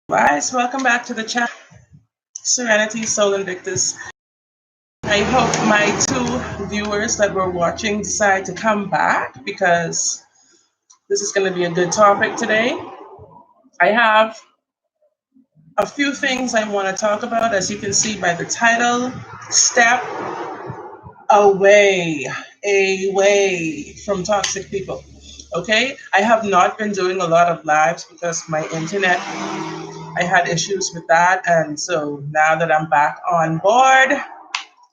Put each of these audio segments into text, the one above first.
Guys, welcome back to the channel, Serenity Soul Invictus. I hope my two viewers that were watching decide to come back because this is going to be a good topic today. I have a few things I want to talk about, as you can see by the title, Step Away from Toxic People. Okay, I have not been doing a lot of lives because my internet, I had issues with that, and so now that I'm back on board,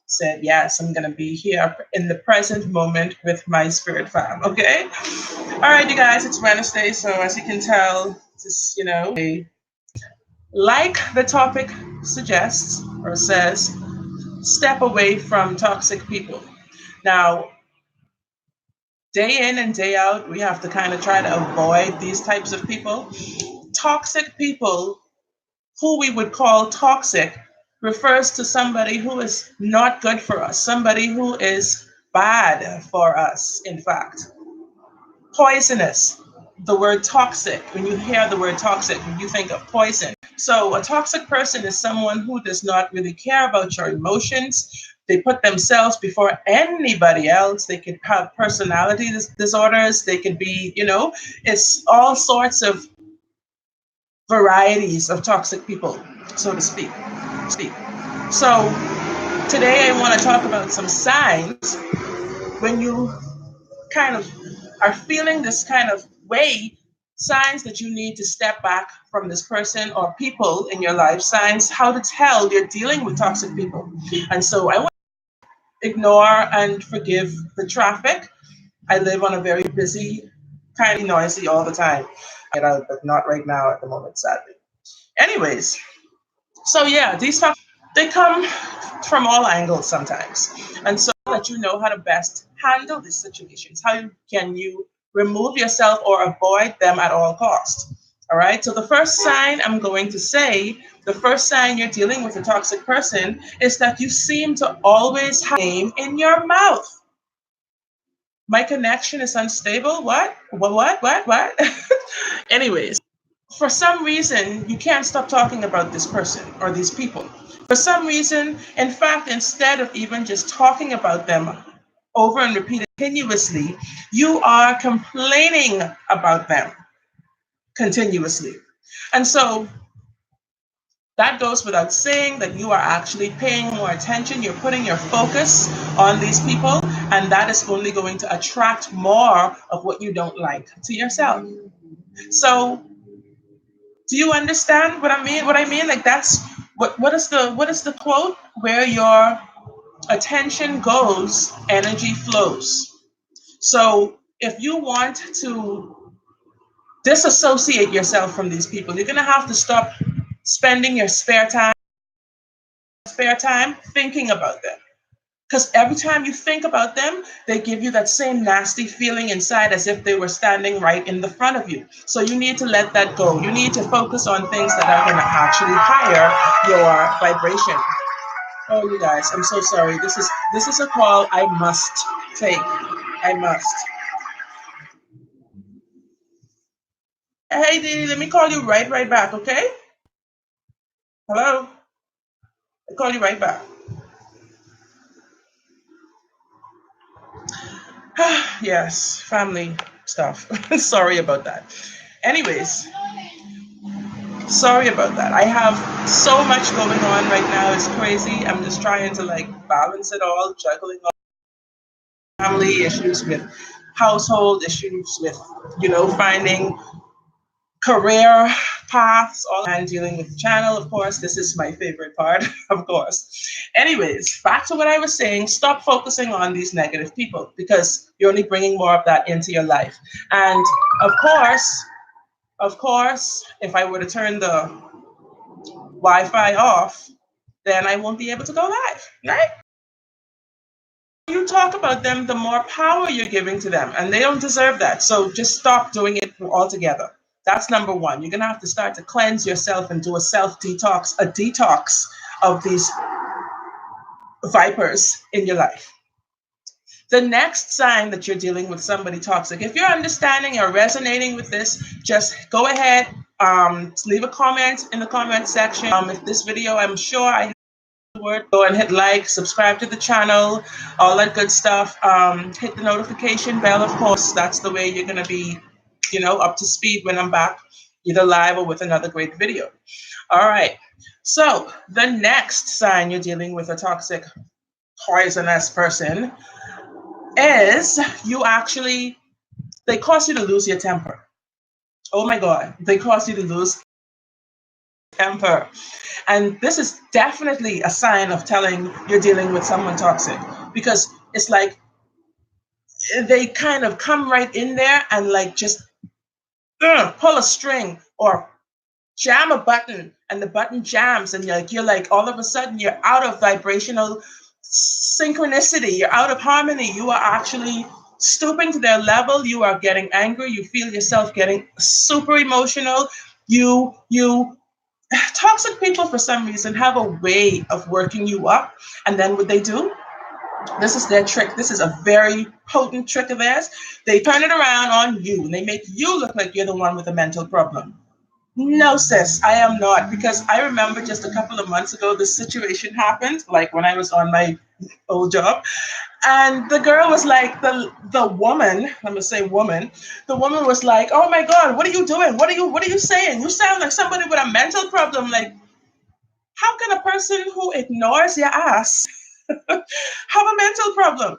said yes, I'm gonna be here in the present moment with my spirit fam. Okay, all right, you guys, it's Wednesday, so as you can tell, just like the topic suggests or says, step away from toxic people. Now, day in and day out, we have to kind of try to avoid these types of people. Toxic people, who we would call toxic, refers to somebody who is not good for us, somebody who is bad for us, in fact. Poisonous. The word toxic, when you hear the word toxic, you think of poison. So a toxic person is someone who does not really care about your emotions. They put themselves before anybody else. They could have personality disorders. They could be, it's all sorts of varieties of toxic people, so to speak. So today I want to talk about some signs when you kind of are feeling this kind of way, signs that you need to step back from this person or people in your life, signs how to tell you're dealing with toxic people. And so I want to ignore and forgive the traffic. I live on a very busy, kind of noisy all the time. Get out, but not right now at the moment, sadly. Anyways, so yeah, these topics, they come from all angles sometimes. And so that you know how to best handle these situations. How can you remove yourself or avoid them at all costs? All right. So the first sign I'm going to say, the first sign you're dealing with a toxic person is that you seem to always have a name in your mouth. My connection is unstable. What? What? Anyways, for some reason, you can't stop talking about this person or these people. For some reason, in fact, instead of even just talking about them over and repeated continuously, you are complaining about them continuously. And so that goes without saying that you are actually paying more attention. You're putting your focus on these people, and that is only going to attract more of what you don't like to yourself. So, do you understand what I mean? What I mean, like that's what is the quote? Where your attention goes, energy flows. So if you want to disassociate yourself from these people, you're gonna have to stop spending your spare time thinking about them. Because every time you think about them, they give you that same nasty feeling inside as if they were standing right in the front of you. So you need to let that go. You need to focus on things that are going to actually higher your vibration. Oh, you guys, I'm so sorry. This is a call I must take. I must. Hey, Didi, let me call you right back, okay? Hello? I'll call you right back. Yes, family stuff. Sorry about that. Anyways, sorry about that. I have so much going on right now. It's crazy. I'm just trying to balance it all, juggling all family issues with household issues with, finding career paths, all and dealing with the channel, of course. This is my favorite part, of course. Anyways, back to what I was saying. Stop focusing on these negative people because you're only bringing more of that into your life. And of course, if I were to turn the Wi-Fi off, then I won't be able to go live, right? You talk about them, the more power you're giving to them, and they don't deserve that. So just stop doing it altogether. That's number one. You're gonna have to start to cleanse yourself and do a self detox, a detox of these vipers in your life. The next sign that you're dealing with somebody toxic, if you're understanding or resonating with this, just go ahead, Leave a comment in the comment section. If this video, I'm sure I have the word, go and hit like, subscribe to the channel, all that good stuff. Hit the notification bell, of course. That's the way you're gonna be, up to speed when I'm back, either live or with another great video. All right. So the next sign you're dealing with a toxic, poisonous person is they cause you to lose your temper. Oh my God, they cause you to lose temper. And this is definitely a sign of telling you're dealing with someone toxic, because it's like they kind of come right in there and like just pull a string or jam a button, and the button jams, and you're like all of a sudden you're out of vibrational synchronicity, you're out of harmony, you are actually stooping to their level, you are getting angry, you feel yourself getting super emotional. You Toxic people for some reason have a way of working you up, and then what they do, this is their trick. This is a very potent trick of theirs. They turn it around on you and they make you look like you're the one with a mental problem. No, sis, I am not. Because I remember just a couple of months ago, this situation happened, like when I was on my old job. And the girl was like, the woman, let me say woman, the woman was like, oh my God, what are you doing? What are you saying? You sound like somebody with a mental problem. Like, how can a person who ignores your ass have a mental problem?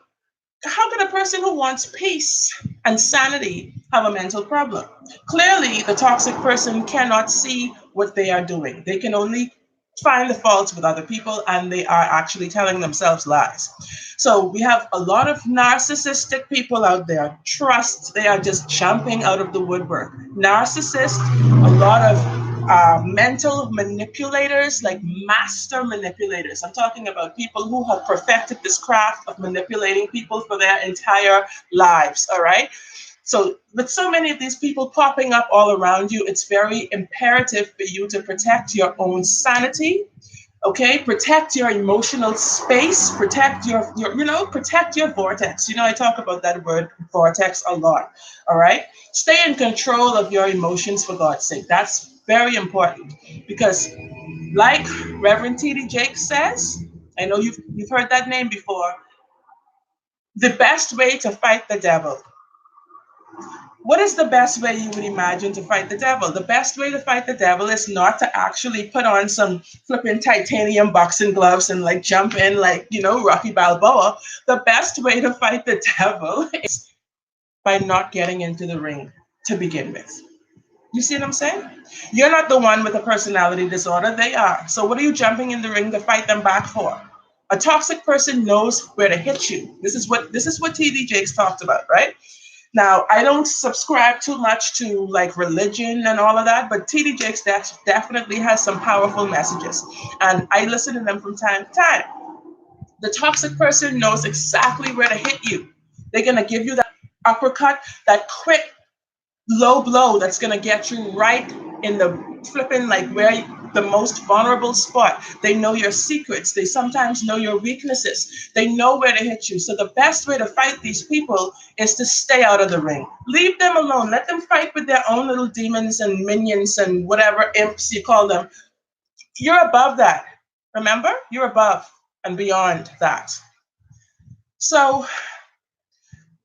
How can a person who wants peace and sanity have a mental problem? Clearly, the toxic person cannot see what they are doing. They can only find the faults with other people, and they are actually telling themselves lies. So we have a lot of narcissistic people out there. Trust, they are just jumping out of the woodwork. Narcissist, a lot of mental manipulators, like master manipulators. I'm talking about people who have perfected this craft of manipulating people for their entire lives. All right. So, with so many of these people popping up all around you, it's very imperative for you to protect your own sanity. Okay, protect your emotional space, protect your protect your vortex. I talk about that word vortex a lot. All right, stay in control of your emotions, for God's sake. That's very important, because like Reverend T.D. Jakes says, I know you've heard that name before, the best way to fight the devil. What is the best way you would imagine to fight the devil? The best way to fight the devil is not to actually put on some flipping titanium boxing gloves and like jump in like, Rocky Balboa. The best way to fight the devil is by not getting into the ring to begin with. You see what I'm saying? You're not the one with a personality disorder. They are. So what are you jumping in the ring to fight them back for? A toxic person knows where to hit you. This is what T.D. Jakes talked about, right? Now, I don't subscribe too much to like religion and all of that, but T.D. Jakes definitely has some powerful messages, and I listen to them from time to time. The toxic person knows exactly where to hit you. They're going to give you that uppercut, that quick low blow that's going to get you right in the flipping, like where the most vulnerable spot. They know your secrets. They sometimes know your weaknesses. They know where to hit you. So the best way to fight these people is to stay out of the ring. Leave them alone. Let them fight with their own little demons and minions and whatever imps you call them. You're above that. Remember? You're above and beyond that. So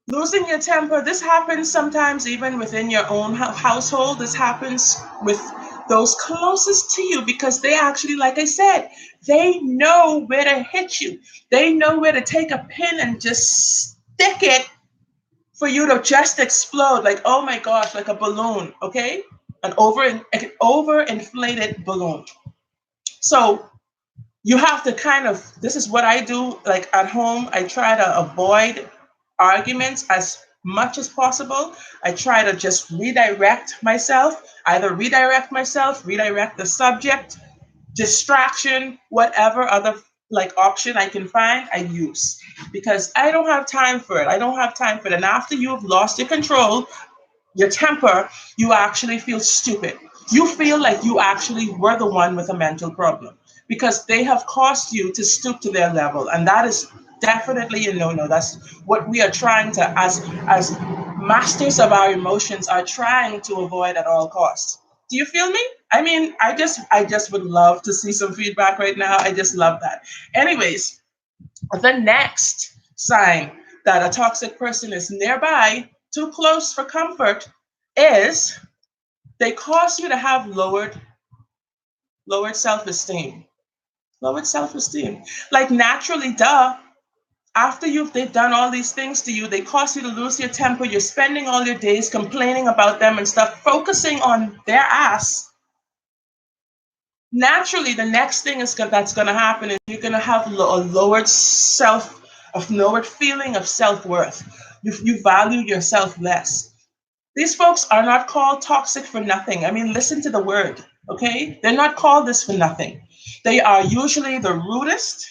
losing your temper, this happens sometimes even within your own household. This happens with those closest to you, because they actually, like I said, they know where to hit you. They know where to take a pin and just stick it for you to just explode, like, oh my gosh, like a balloon, okay? An overinflated balloon. So you have to this is what I do, like at home. I try to avoid arguments as much as possible. I try to just redirect myself, redirect the subject, distraction, whatever other like option I can find, I use, because I don't have time for it. And after you've lost your control, your temper, you actually feel stupid. You feel like you actually were the one with a mental problem, because they have caused you to stoop to their level. And that is definitely a no-no. That's what we are trying to, as masters of our emotions, are trying to avoid at all costs. Do you feel me? I mean, I just would love to see some feedback right now. I just love that. Anyways, the next sign that a toxic person is nearby, too close for comfort, is they cause you to have lowered self-esteem. Lowered self-esteem. Like naturally, duh. After they've done all these things to you, they cause you to lose your temper. You're spending all your days complaining about them and stuff, focusing on their ass. Naturally, the next thing that's going to happen is you're going to have a lowered feeling of self-worth. You value yourself less. These folks are not called toxic for nothing. I mean, listen to the word, okay? They're not called this for nothing. They are usually the rudest.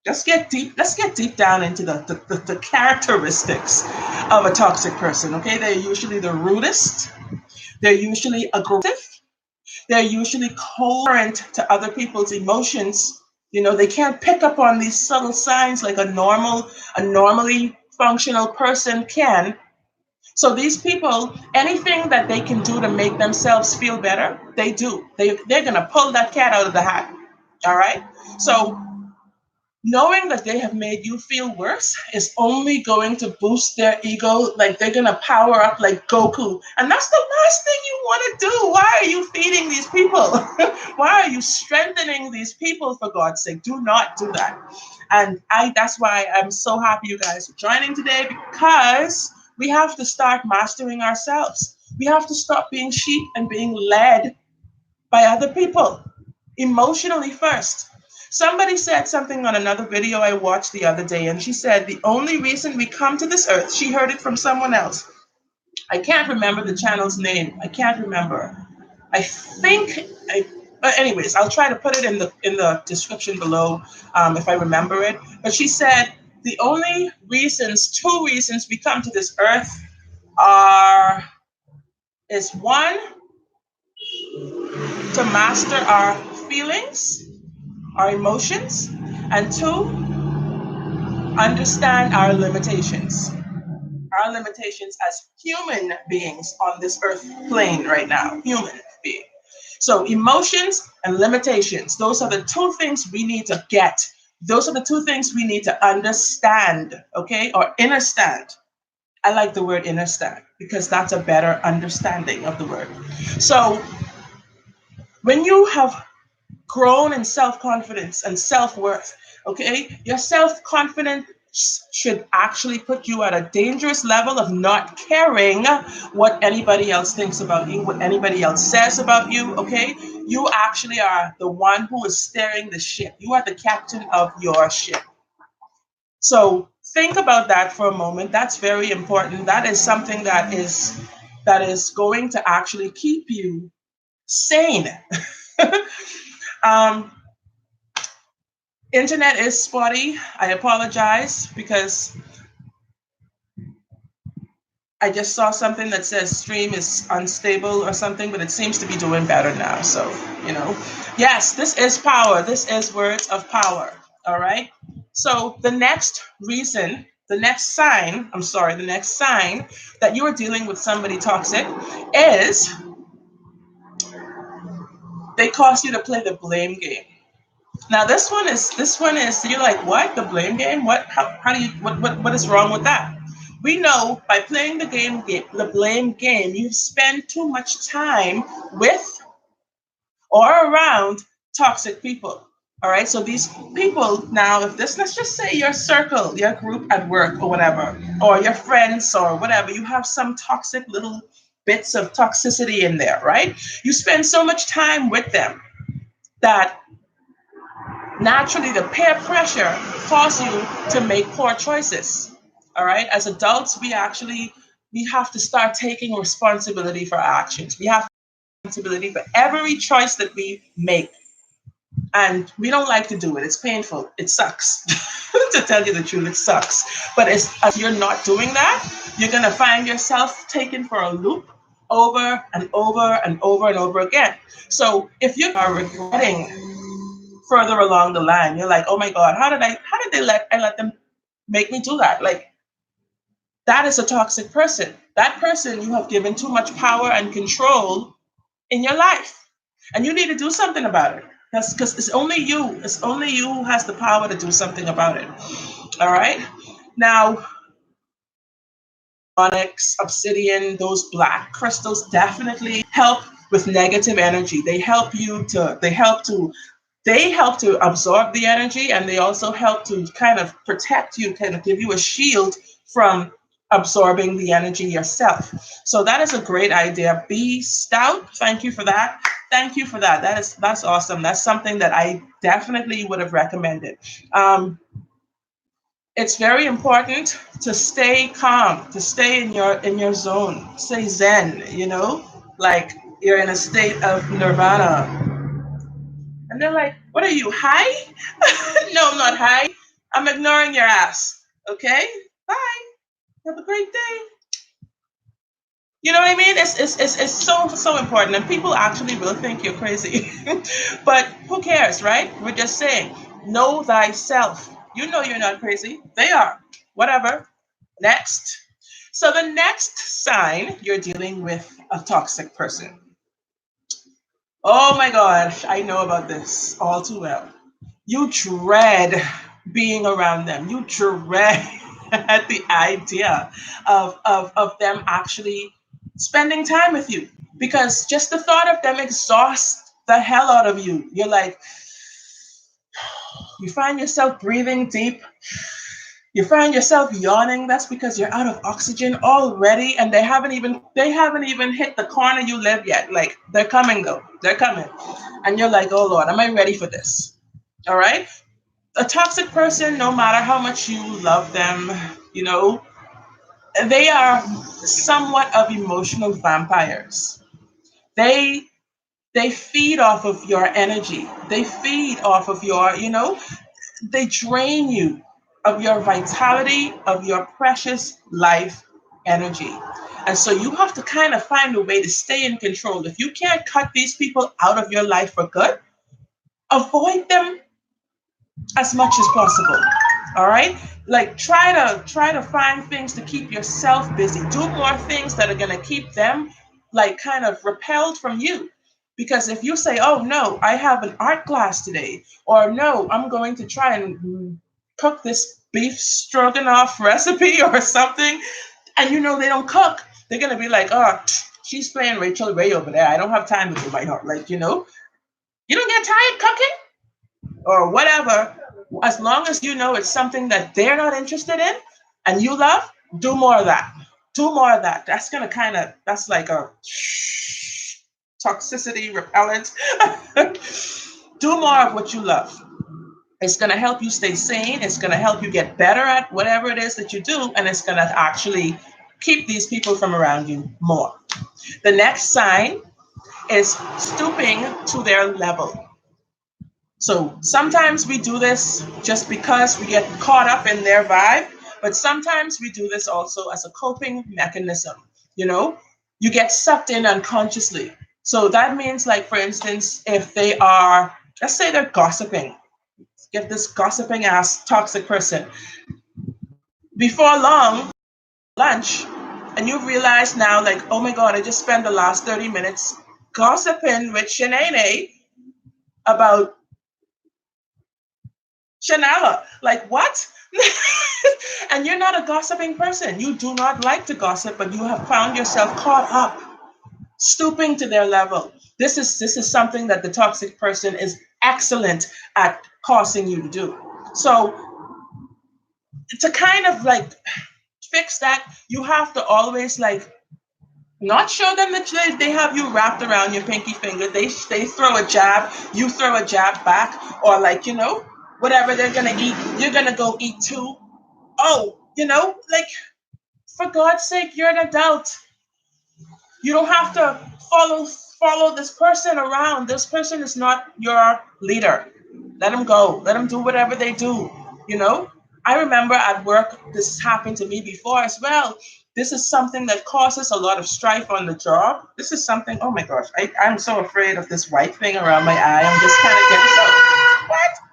Let's get deep down into the characteristics of a toxic person, okay? They're usually the rudest. They're usually aggressive. They're usually coherent to other people's emotions. You know, they can't pick up on these subtle signs like a normally functional person can. So these people, anything that they can do to make themselves feel better, they do. They're gonna pull that cat out of the hat. All right. So knowing that they have made you feel worse is only going to boost their ego. Like they're going to power up like Goku. And that's the last thing you want to do. Why are you feeding these people? Why are you strengthening these people, for God's sake? Do not do that. And that's why I'm so happy you guys are joining today, because we have to start mastering ourselves. We have to stop being sheep and being led by other people emotionally first. Somebody said something on another video I watched the other day, and she said the only reason we come to this earth, she heard it from someone else. I can't remember the channel's name. I can't remember. I think but anyways, I'll try to put it in the description below if I remember it. But she said the only two reasons we come to this earth are is one, to master our feelings, our emotions, and two, understand our limitations. Our limitations as human beings on this earth plane right now, human being. So emotions and limitations, those are the two things we need to get. Those are the two things we need to understand, okay? Or understand. I like the word understand because that's a better understanding of the word. So when you have grown in self-confidence and self-worth, okay, your self-confidence should actually put you at a dangerous level of not caring what anybody else thinks about you, what anybody else says about you, okay? You actually are the one who is steering the ship. You are the captain of your ship. So think about that for a moment. That's very important. That is something that is going to actually keep you sane. um, Internet is spotty. I apologize because I just saw something that says stream is unstable or something, but it seems to be doing better now. So, yes, this is power. This is words of power. All right. So the next sign that you are dealing with somebody toxic is they cause you to play the blame game. Now this one is you're like, what? The blame game? What how do you what is wrong with that? We know by playing the blame game, you spend too much time with or around toxic people. All right. So these people now, if this, let's just say your circle, your group at work or whatever, or your friends or whatever, you have some toxic little bits of toxicity in there, right? You spend so much time with them that naturally the peer pressure causes you to make poor choices. All right. As adults, we have to start taking responsibility for our actions. We have responsibility for every choice that we make. And we don't like to do it. It's painful. It sucks. To tell you the truth, it sucks. But if you're not doing that, you're going to find yourself taken for a loop over and over and over and over again. So if you are regretting further along the line, you're like, oh my God, how did I let them make me do that? Like, that is a toxic person. That person, you have given too much power and control in your life. And you need to do something about it. That's because it's only you. It's only you who has the power to do something about it. All right. Now, onyx, obsidian, those black crystals definitely help with negative energy. They help to absorb the energy, and they also help to kind of protect you, kind of give you a shield from absorbing the energy yourself. So that is a great idea. Be stout. Thank you for that. Thank you for that. That's awesome. That's something that I definitely would have recommended. It's very important to stay calm, to stay in your zone, stay zen, like you're in a state of nirvana. And they're like, what are you, high? No, I'm not high. I'm ignoring your ass. Okay? Bye. Have a great day. You know what I mean? It's so important. And people actually will think you're crazy. But who cares, right? We're just saying, know thyself. You know you're not crazy. They are. Whatever. Next. So the next sign you're dealing with a toxic person. Oh my gosh, I know about this all too well. You dread being around them. You dread the idea of them actually spending time with you, because just the thought of them exhausts the hell out of you. You're like, you find yourself breathing deep. You find yourself yawning. That's because you're out of oxygen already, and they haven't even hit the corner you live yet. Like, they're coming though. They're coming. And you're like, oh Lord, am I ready for this? All right. A toxic person, no matter how much you love them, you know, they are somewhat of emotional vampires. They they feed off of your energy. They feed off of they drain you of your vitality, of your precious life energy. And so you have to kind of find a way to stay in control. If you can't cut these people out of your life for good, avoid them as much as possible. All right, like try to find things to keep yourself busy. Do more things that are going to keep them like kind of repelled from you. Because if you say, oh no, I have an art class today, or no, I'm going to try and cook this beef stroganoff recipe or something, and they don't cook, they're going to be like, oh, she's playing Rachel Ray over there, I don't have time to do my art. Like, you don't get tired cooking or whatever. As long as you know it's something that they're not interested in and you love, do more of that. Do more of that. That's going to that's like a toxicity repellent. Do more of what you love. It's going to help you stay sane. It's going to help you get better at whatever it is that you do. And it's going to actually keep these people from around you more. The next sign is stooping to their level. So sometimes we do this just because we get caught up in their vibe, but sometimes we do this also as a coping mechanism. You know, you get sucked in unconsciously. So that means, like, for instance, if they are, let's say they're gossiping, get this gossiping ass toxic person. Before long, lunch, and you realize now, like, oh my God, I just spent the last 30 minutes gossiping with Shanae about Shanala. Like, what? And you're not a gossiping person. You do not like to gossip, but you have found yourself caught up, stooping to their level. This is something that the toxic person is excellent at causing you to do. So to kind of like fix that, you have to always like not show them that they have you wrapped around your pinky finger. They throw a jab, you throw a jab back, or like, whatever they're gonna eat, you're gonna go eat too. Oh, like, for God's sake, you're an adult. You don't have to follow this person around. This person is not your leader. Let them go. Let them do whatever they do. You know, I remember at work, this has happened to me before as well. This is something that causes a lot of strife on the job. This is something, oh my gosh, I'm so afraid of this white thing around my eye. I'm just kind of getting so,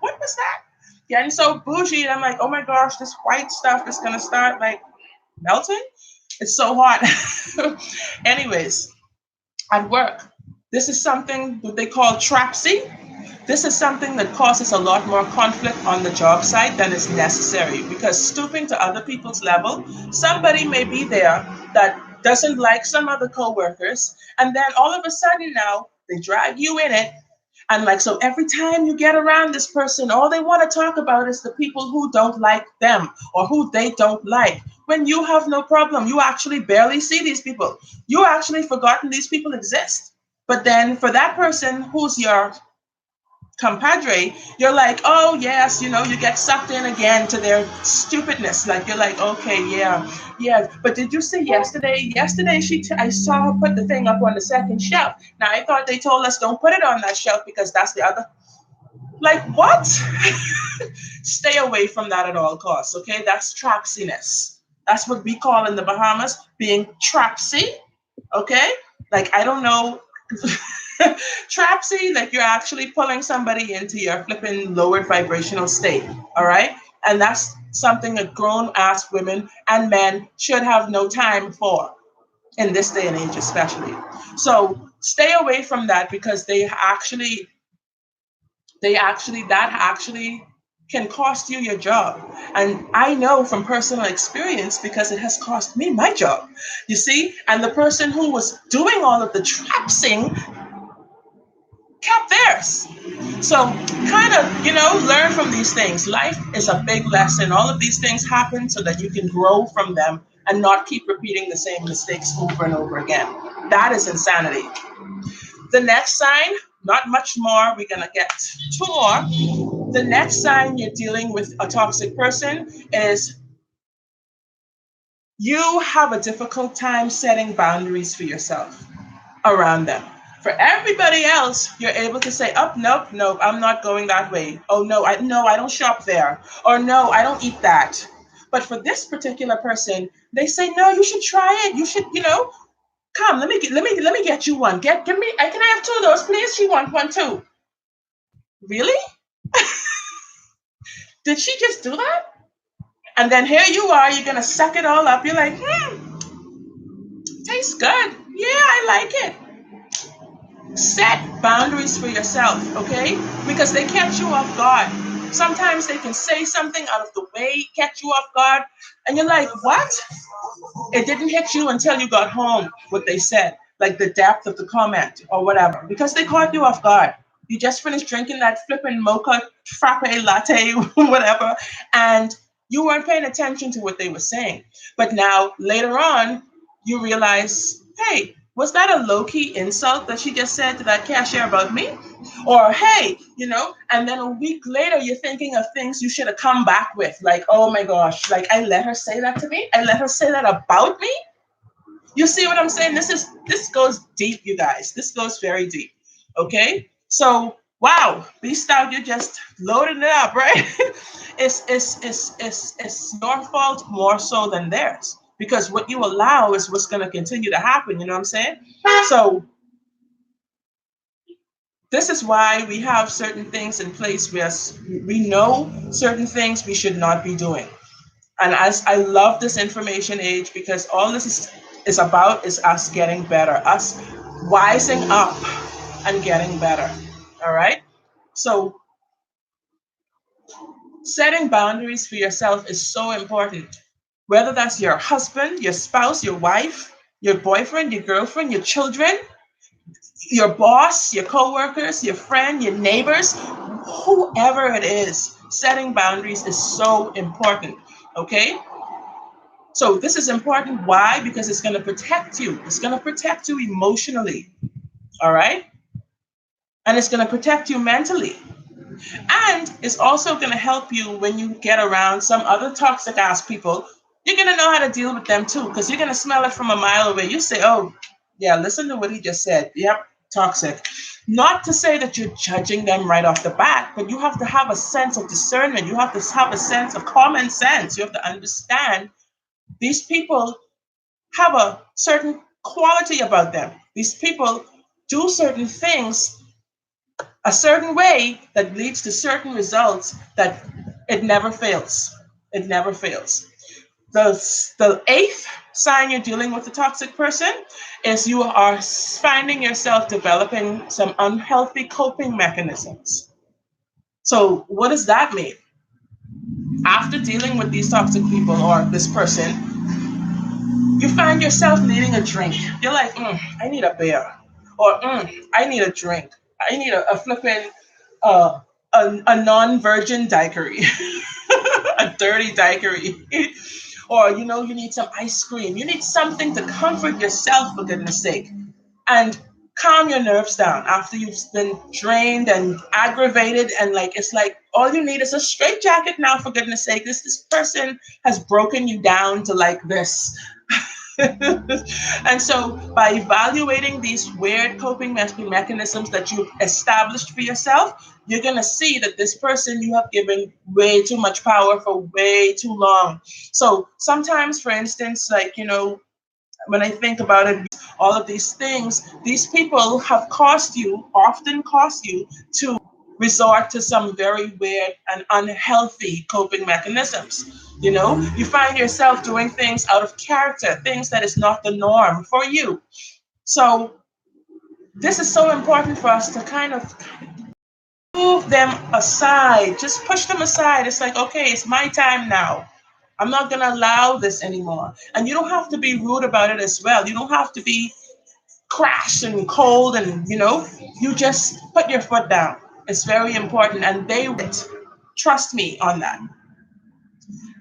what was that? Getting so bougie. And I'm like, oh my gosh, this white stuff is going to start like melting. It's so hot. Anyways, at work, This is something that they call trapsy. This is something that causes a lot more conflict on the job site than is necessary, because stooping to other people's level, somebody may be there that doesn't like some other coworkers, and then all of a sudden now they drag you in it. And like, so every time you get around this person, all they want to talk about is the people who don't like them or who they don't like. When you have no problem, you actually barely see these people. You actually forgotten these people exist. But then for that person who's your compadre, you're like, oh yes, you get sucked in again to their stupidness. Like you're like, okay, yeah, yeah. But did you see yesterday? Yesterday I saw her put the thing up on the second shelf. Now I thought they told us don't put it on that shelf because that's the other. Like what? Stay away from that at all costs. Okay, that's trapsiness. That's what we call in the Bahamas being trapsy. Okay, like I don't know. Trapsy, like you're actually pulling somebody into your flipping lowered vibrational state. All right. And that's something that grown ass women and men should have no time for in this day and age, especially. So stay away from that, because that actually can cost you your job. And I know from personal experience because it has cost me my job. You see? And the person who was doing all of the trapsing kept theirs. So kind of, learn from these things. Life is a big lesson. All of these things happen so that you can grow from them and not keep repeating the same mistakes over and over again. That is insanity. The next sign, not much more. We're going to get two more. The next sign you're dealing with a toxic person is you have a difficult time setting boundaries for yourself around them. For everybody else, you're able to say, "Oh, nope, nope, I'm not going that way. Oh no, I don't shop there. Or no, I don't eat that." But for this particular person, they say, "No, you should try it. You should, come. Let me get you one. Give me. Can I have two of those, please? She wants one too." Really? Did she just do that? And then here you are. You're gonna suck it all up. You're like, tastes good. Yeah, I like it. Set boundaries for yourself, okay? Because they catch you off guard. Sometimes they can say something out of the way, catch you off guard, and you're like, what? It didn't hit you until you got home, what they said, like the depth of the comment or whatever, because they caught you off guard. You just finished drinking that flipping mocha frappe latte, whatever, and you weren't paying attention to what they were saying. But now, later on, you realize, hey, was that a low key insult that she just said to that cashier about me? Or, hey, and then a week later, you're thinking of things you should have come back with. Like, oh my gosh, like I let her say that to me? I let her say that about me? You see what I'm saying? This goes deep, you guys. This goes very deep. Okay? So, wow, Beast Out, you're just loading it up, right? It's your fault more so than theirs, because what you allow is what's going to continue to happen. You know what I'm saying? So this is why we have certain things in place where we know certain things we should not be doing. And as I love this information age, because all this is about is us getting better, us wising up and getting better. All right. So setting boundaries for yourself is so important. Whether that's your husband, your spouse, your wife, your boyfriend, your girlfriend, your children, your boss, your coworkers, your friend, your neighbors, whoever it is, setting boundaries is so important. Okay? So this is important. Why? Because it's going to protect you. It's going to protect you emotionally. All right? And it's going to protect you mentally. And it's also going to help you when you get around some other toxic ass people. You're going to know how to deal with them too, because you're going to smell it from a mile away. You say, oh, yeah, listen to what he just said. Yep, toxic. Not to say that you're judging them right off the bat, but you have to have a sense of discernment. You have to have a sense of common sense. You have to understand these people have a certain quality about them. These people do certain things a certain way that leads to certain results that it never fails. It never fails. The eighth sign you're dealing with a toxic person is you are finding yourself developing some unhealthy coping mechanisms. So, what does that mean? After dealing with these toxic people or this person, you find yourself needing a drink. You're like, I need a beer, or I need a drink. I need a flipping a non-virgin daiquiri, a dirty daiquiri. Or you need some ice cream. You need something to comfort yourself, for goodness sake, and calm your nerves down after you've been drained and aggravated, and like it's like all you need is a straight jacket now, for goodness sake. This person has broken you down to like this. And so, by evaluating these weird coping mechanisms that you've established for yourself, you're going to see that this person you have given way too much power for way too long. So, sometimes, for instance, like, when I think about it, all of these things, these people have often cost you to resort to some very weird and unhealthy coping mechanisms. You find yourself doing things out of character, things that is not the norm for you. So, this is so important for us to kind of move them aside, just push them aside. It's like, okay, it's my time now. I'm not going to allow this anymore. And you don't have to be rude about it as well. You don't have to be crash and cold and, you just put your foot down. It's very important. And they will trust me on that.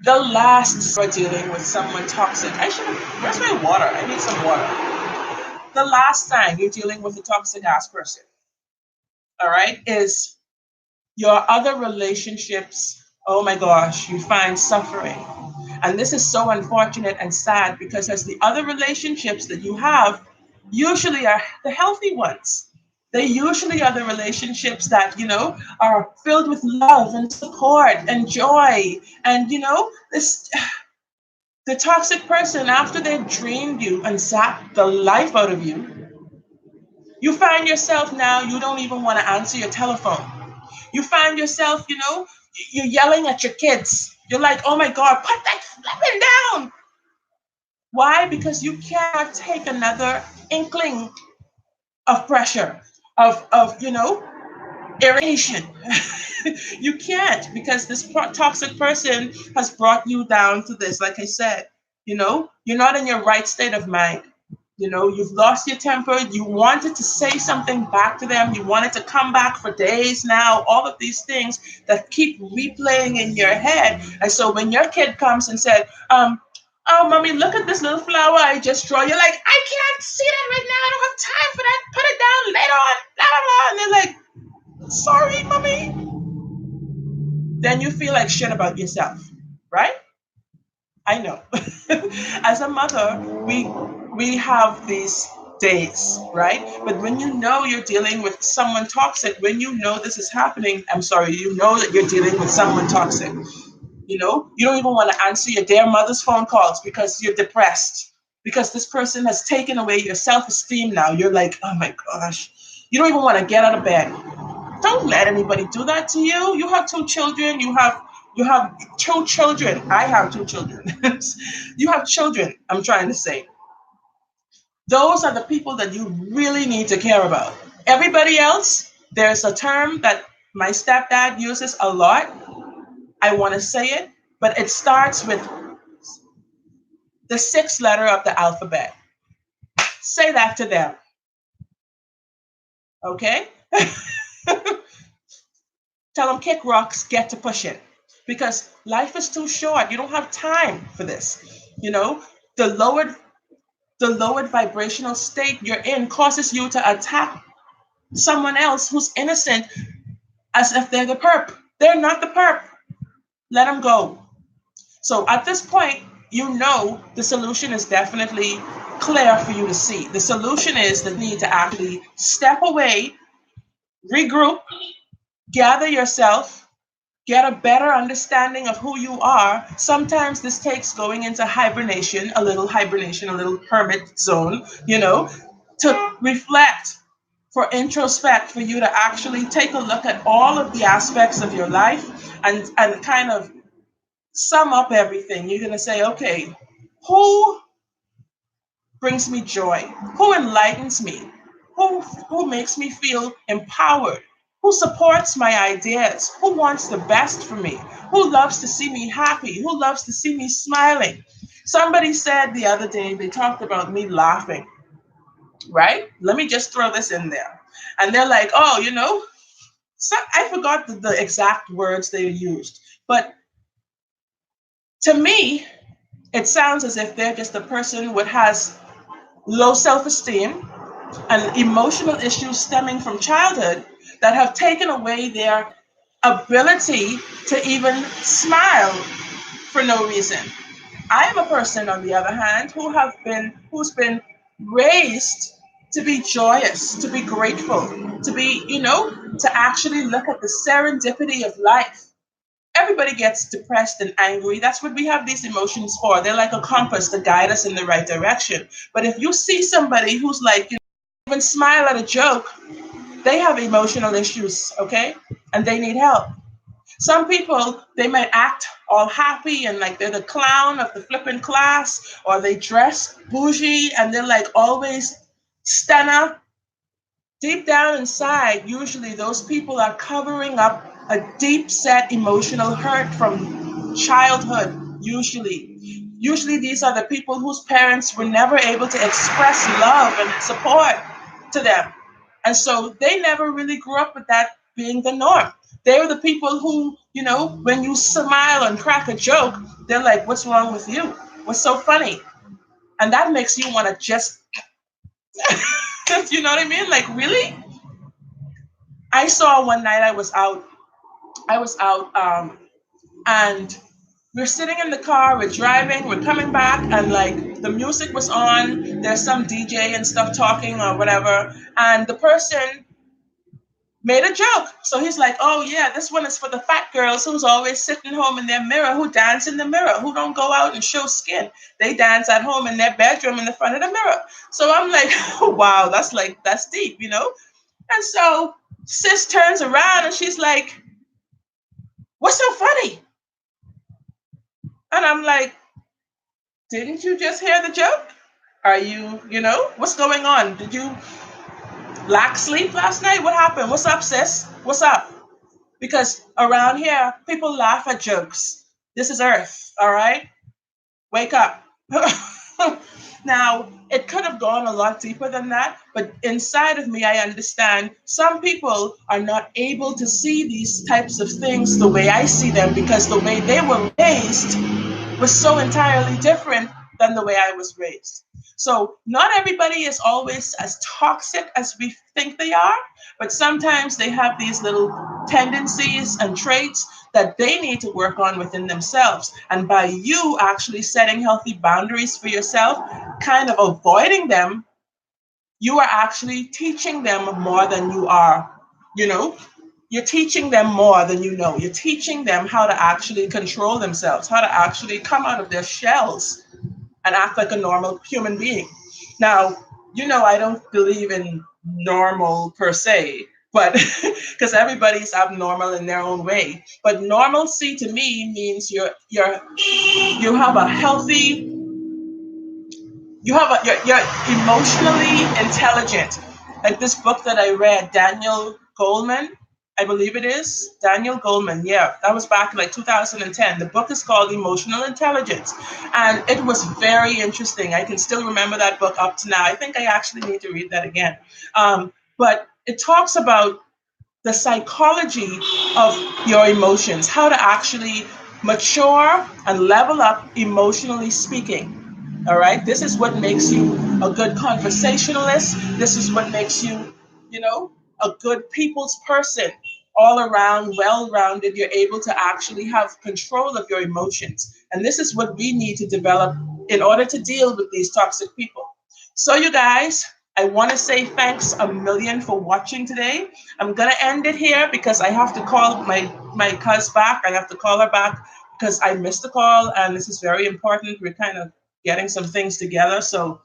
The last, we're dealing with someone toxic. Where's my water? I need some water. The last time you're dealing with a toxic ass person, all right, is your other relationships. Oh my gosh, you find suffering. And this is so unfortunate and sad because as the other relationships that you have usually are the healthy ones. They usually are the relationships that, are filled with love and support and joy. And, the toxic person, after they've drained you and zapped the life out of you, you find yourself now, you don't even want to answer your telephone. You find yourself, you're yelling at your kids. You're like, oh my God, put that flipping down. Why? Because you cannot take another inkling of pressure, of irritation. You can't, because this toxic person has brought you down to this. Like I said, you're not in your right state of mind. You've lost your temper. You wanted to say something back to them. You wanted to come back for days now. All of these things that keep replaying in your head. And so when your kid comes and said, oh, mommy, look at this little flower I just draw. You're like, I can't see that right now. I don't have time for that. Put it down later on. Blah, blah, blah. And they're like, sorry, mommy. Then you feel like shit about yourself, right? I know. As a mother, we have these days, right? But when you're dealing with someone toxic, when this is happening, that you're dealing with someone toxic. You don't even want to answer your dear mother's phone calls because you're depressed, because this person has taken away your self-esteem now. You're like, oh my gosh. You don't even want to get out of bed. Don't let anybody do that to you. You have 2 children. You have 2 children. I have 2 children. You have children, I'm trying to say. Those are the people that you really need to care about. Everybody else, there's a term that my stepdad uses a lot. I want to say it, but it starts with the 6th letter of the alphabet. Say that to them. Okay? Tell them kick rocks, get to pushing. Because life is too short. You don't have time for this. The lowered vibrational state you're in causes you to attack someone else who's innocent as if they're the perp. They're not the perp. Let them go. So at this point, the solution is definitely clear for you to see. The solution is the need to actually step away, regroup, gather yourself, get a better understanding of who you are. Sometimes this takes going into hibernation, a little hermit zone, to reflect, for introspect, for you to actually take a look at all of the aspects of your life and kind of sum up everything. You're going to say, okay, who brings me joy? Who enlightens me? Who makes me feel empowered? Who supports my ideas? Who wants the best for me? Who loves to see me happy? Who loves to see me smiling? Somebody said the other day, they talked about me laughing, right? Let me just throw this in there. And they're like, oh, so I forgot the exact words they used. But to me, it sounds as if they're just a person who has low self-esteem and emotional issues stemming from childhood that have taken away their ability to even smile for no reason. I am a person, on the other hand, who's been raised to be joyous, to be grateful, to be, to actually look at the serendipity of life. Everybody gets depressed and angry. That's what we have these emotions for. They're like a compass to guide us in the right direction. But if you see somebody who's like, even smile at a joke, they have emotional issues, okay? And they need help. Some people, they might act all happy and like they're the clown of the flipping class, or they dress bougie and they're like always stunner. Deep down inside, usually those people are covering up a deep set emotional hurt from childhood, usually. Usually, these are the people whose parents were never able to express love and support to them. And so they never really grew up with that being the norm. They're the people who, when you smile and crack a joke, they're like, what's wrong with you? What's so funny? And that makes you want to just, you know what I mean? Like, really? I saw one night I was out, and we're sitting in the car, we're driving, we're coming back, and like the music was on, there's some DJ and stuff talking or whatever, and the person made a joke. So he's like, oh yeah, this one is for the fat girls who's always sitting home in their mirror, who dance in the mirror, who don't go out and show skin. They dance at home in their bedroom in the front of the mirror. So I'm like, wow, that's deep, And so sis turns around and she's like, what's so funny? And I'm like, didn't you just hear the joke? Are you, what's going on? Did you lack sleep last night? What happened? What's up, sis? What's up? Because around here, people laugh at jokes. This is Earth, all right? Wake up. Now, it could have gone a lot deeper than that, but inside of me, I understand some people are not able to see these types of things the way I see them because the way they were raised was so entirely different than the way I was raised. So, not everybody is always as toxic as we think they are, but sometimes they have these little tendencies and traits that they need to work on within themselves. And by you actually setting healthy boundaries for yourself, kind of avoiding them, you are actually teaching them more than you are, you know, you're teaching them more than you know. You're teaching them how to actually control themselves, how to actually come out of their shells and act like a normal human being. Now, I don't believe in normal per se, but because everybody's abnormal in their own way. But normalcy to me means you have a healthy, you're emotionally intelligent. Like this book that I read, Daniel Goleman, I believe it is Daniel Goleman. Yeah, that was back in like 2010. The book is called Emotional Intelligence, and it was very interesting. I can still remember that book up to now. I think I actually need to read that again. But it talks about the psychology of your emotions, how to actually mature and level up emotionally speaking. All right. This is what makes you a good conversationalist. This is what makes you, a good people's person. All around, well rounded. You're able to actually have control of your emotions. And this is what we need to develop in order to deal with these toxic people. So, you guys, I want to say thanks a million for watching today. I'm going to end it here because I have to call my cuz back. I have to call her back because I missed the call and this is very important. We're kind of getting some things together. So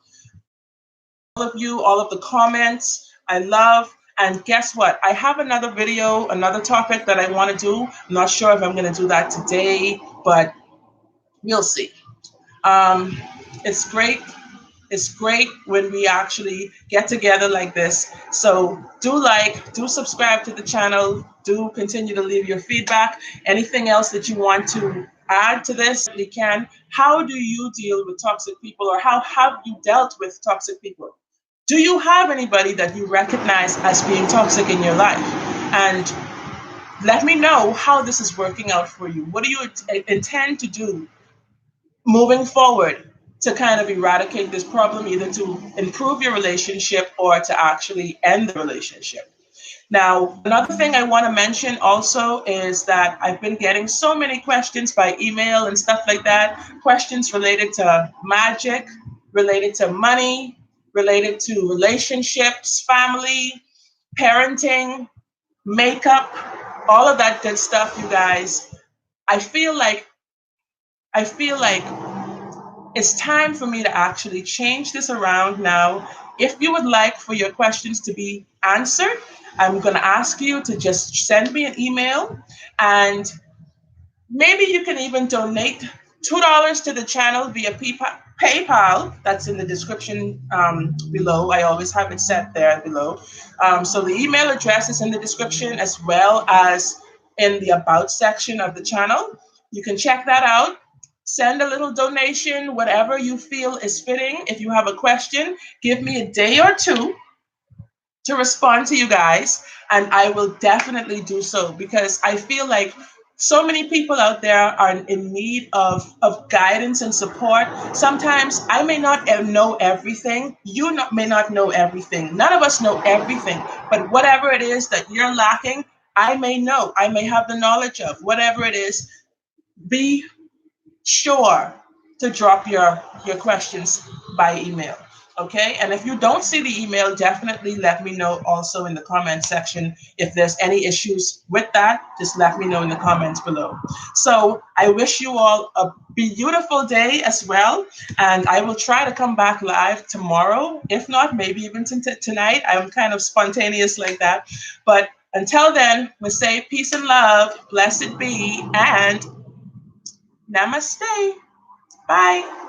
all of you, all of the comments, I love. And guess what? I have another video, another topic that I want to do. I'm not sure if I'm going to do that today, but We'll see. Um, it's great. It's great when we actually get together like this. So do like, do subscribe to the channel, do continue to leave your feedback. Anything else that you want to add to this, you can. How do you deal with toxic people, or how have you dealt with toxic people? Do you have anybody that you recognize as being toxic in your life? And let me know how this is working out for you. What do you intend to do moving forward to kind of eradicate this problem, either to improve your relationship or to actually end the relationship? Now, another thing I want to mention also is that I've been getting so many questions by email and stuff like that, questions related to magic, related to money, related to relationships, family, parenting, makeup, all of that good stuff, you guys. I feel like I feel like it's time for me to actually change this around now. If you would like for your questions to be answered, I'm going to ask you to just send me an email, and maybe you can even donate $2 to the channel via PayPal. That's in the description below. I always have it set there below. So the email address is in the description, as well as in the About section of the channel. You can check that out. Send a little donation, whatever you feel is fitting. If you have a question, give me a day or two to respond to you guys, and I will definitely do so, because I feel like so many people out there are in need of guidance and support. Sometimes I may not know everything. May not know everything. None of us know everything. But whatever it is that you're lacking, I may know. I may have the knowledge of. Whatever it is, be sure to drop your questions by email. Okay, and if you don't see the email, definitely let me know also in the comment section. If there's any issues with that, just let me know in the comments below. So I wish you all a beautiful day as well, and I will try to come back live tomorrow. If not, maybe even tonight. I'm kind of spontaneous like that. But until then, we say peace and love, blessed be, and namaste. Bye.